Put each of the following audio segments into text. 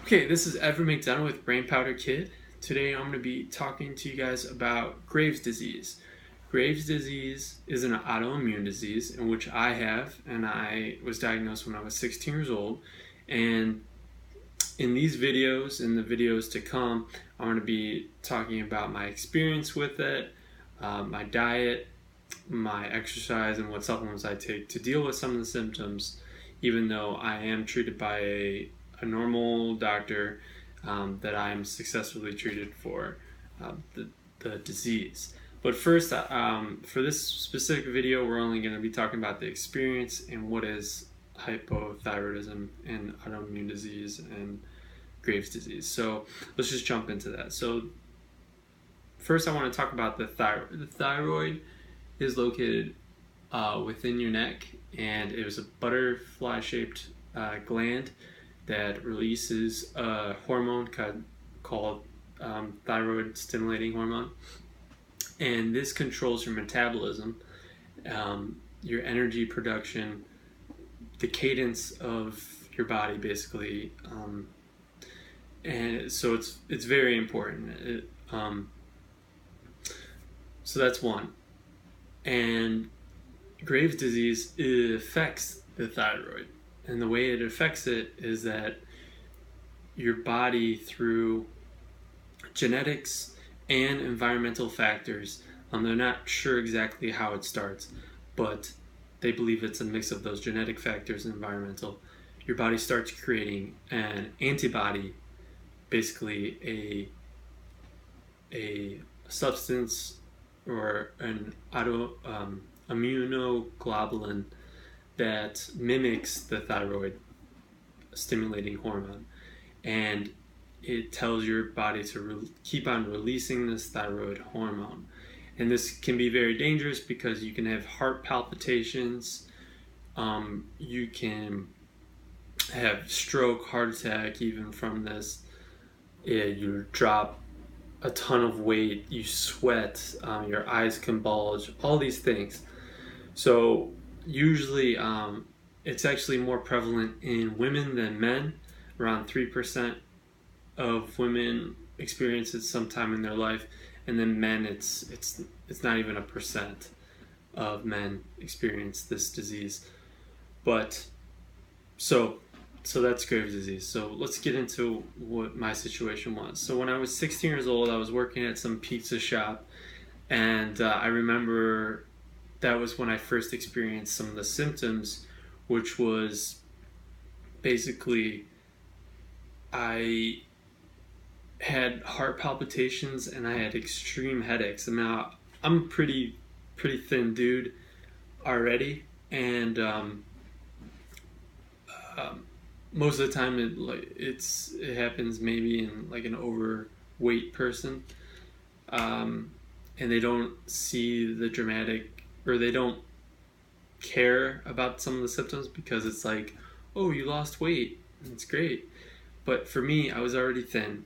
Okay, this is Evan McDonough with Brain Powder Kid. Today I'm going to be talking to you guys about Graves' disease. Graves' disease is an autoimmune disease in which I have, and I was diagnosed when I was 16 years old. And in these videos, in the videos to come, I'm going to be talking about my experience with it, my diet, my exercise, and what supplements I take to deal with some of the symptoms, even though I am treated by a normal doctor, that I am successfully treated for the disease. But first, for this specific video, we're only going to be talking about the experience and what is hypothyroidism and autoimmune disease and Graves' disease. So let's just jump into that. So first, I want to talk about the thyroid. The thyroid is located within your neck, and it was a butterfly-shaped gland that releases a hormone called thyroid stimulating hormone, and this controls your metabolism, your energy production, the cadence of your body, basically, and so it's very important. So that's one. And Graves' disease, it affects the thyroid. And the way it affects it is that your body, through genetics and environmental factors, they're not sure exactly how it starts, but they believe it's a mix of those genetic factors and environmental. Your body starts creating an antibody, basically a substance or an immunoglobulin that mimics the thyroid stimulating hormone, and it tells your body to keep on releasing this thyroid hormone. And this can be very dangerous because you can have heart palpitations, you can have stroke, heart attack even from this. You drop a ton of weight, you sweat, your eyes can bulge, all these things. So usually it's actually more prevalent in women than men. Around 3% of women experience it sometime in their life, and then men, it's not even 1% of men experience this disease. But so that's Graves' disease. So let's get into what my situation was. So when I was 16 years old, I was working at some pizza shop, and I remember that was when I first experienced some of the symptoms, which was basically I had heart palpitations and I had extreme headaches. And now I'm a pretty thin dude already, and most of the time it happens maybe in like an overweight person, and they don't see the dramatic, or they don't care about some of the symptoms because it's like, oh, you lost weight, it's great. But for me, I was already thin,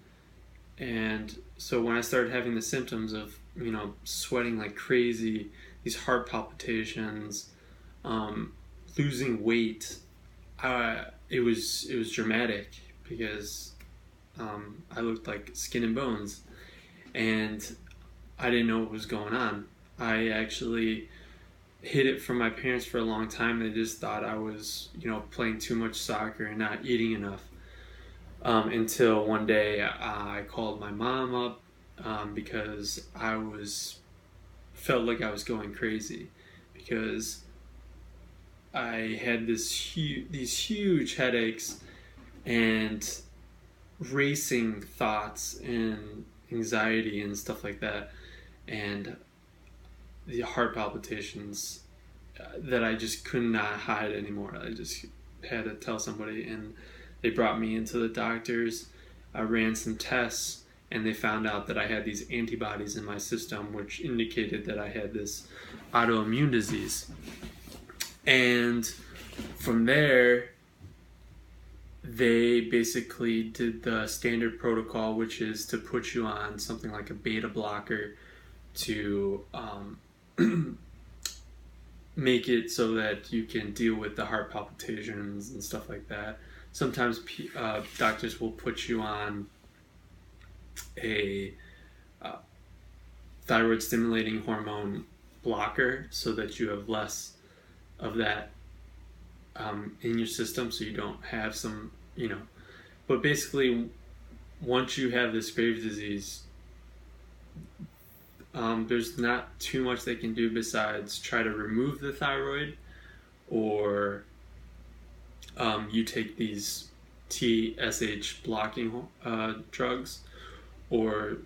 and so when I started having the symptoms of, sweating like crazy, these heart palpitations, losing weight, it was dramatic because I looked like skin and bones, and I didn't know what was going on. I actually hid it from my parents for a long time. They just thought I was, playing too much soccer and not eating enough. Until one day I called my mom up because I felt like I was going crazy because I had these huge headaches and racing thoughts and anxiety and stuff like that, and the heart palpitations that I just could not hide anymore. I just had to tell somebody, and they brought me into the doctors. I ran some tests, and they found out that I had these antibodies in my system, which indicated that I had this autoimmune disease. And from there, they basically did the standard protocol, which is to put you on something like a beta blocker to make it so that you can deal with the heart palpitations and stuff like that. sometimes doctors will put you on a thyroid stimulating hormone blocker so that you have less of that in your system, so you don't have some, but basically once you have this Graves' disease, there's not too much they can do besides try to remove the thyroid, or you take these TSH blocking drugs, or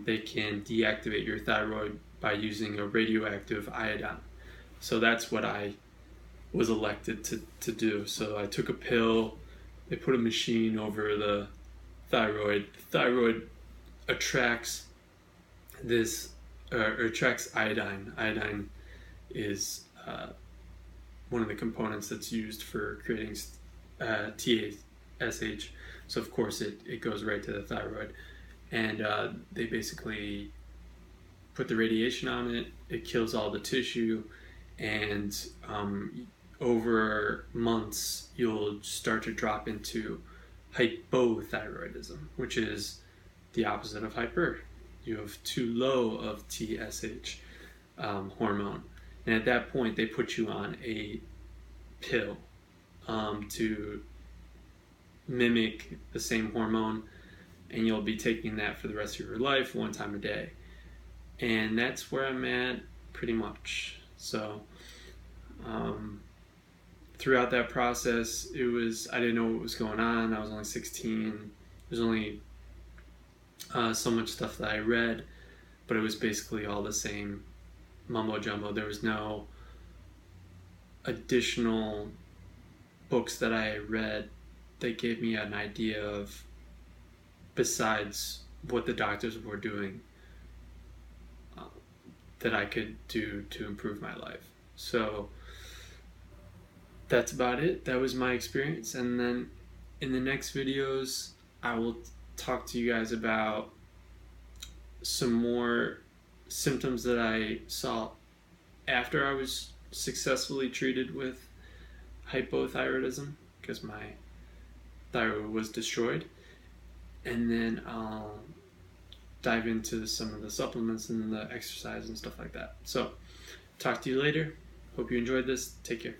they can deactivate your thyroid by using a radioactive iodine. So that's what I was elected to do. So I took a pill, they put a machine over the thyroid. The thyroid attracts attracts iodine. Iodine is one of the components that's used for creating TSH. So of course it goes right to the thyroid. And they basically put the radiation on it. It kills all the tissue, and over months you'll start to drop into hypothyroidism, which is the opposite of hyper. You have too low of TSH hormone, and at that point they put you on a pill to mimic the same hormone, and you'll be taking that for the rest of your life, one time a day. And that's where I'm at pretty much. So throughout that process, I didn't know what was going on. I was only 16. There's only so much stuff that I read, but it was basically all the same mumbo jumbo. There was no additional books that I read that gave me an idea of, besides what the doctors were doing, that I could do to improve my life. So that's about it. That was my experience. And then in the next videos, I will talk to you guys about some more symptoms that I saw after I was successfully treated with hypothyroidism, because my thyroid was destroyed. And then I'll dive into some of the supplements and the exercise and stuff like that. So talk to you later. Hope you enjoyed this. Take care.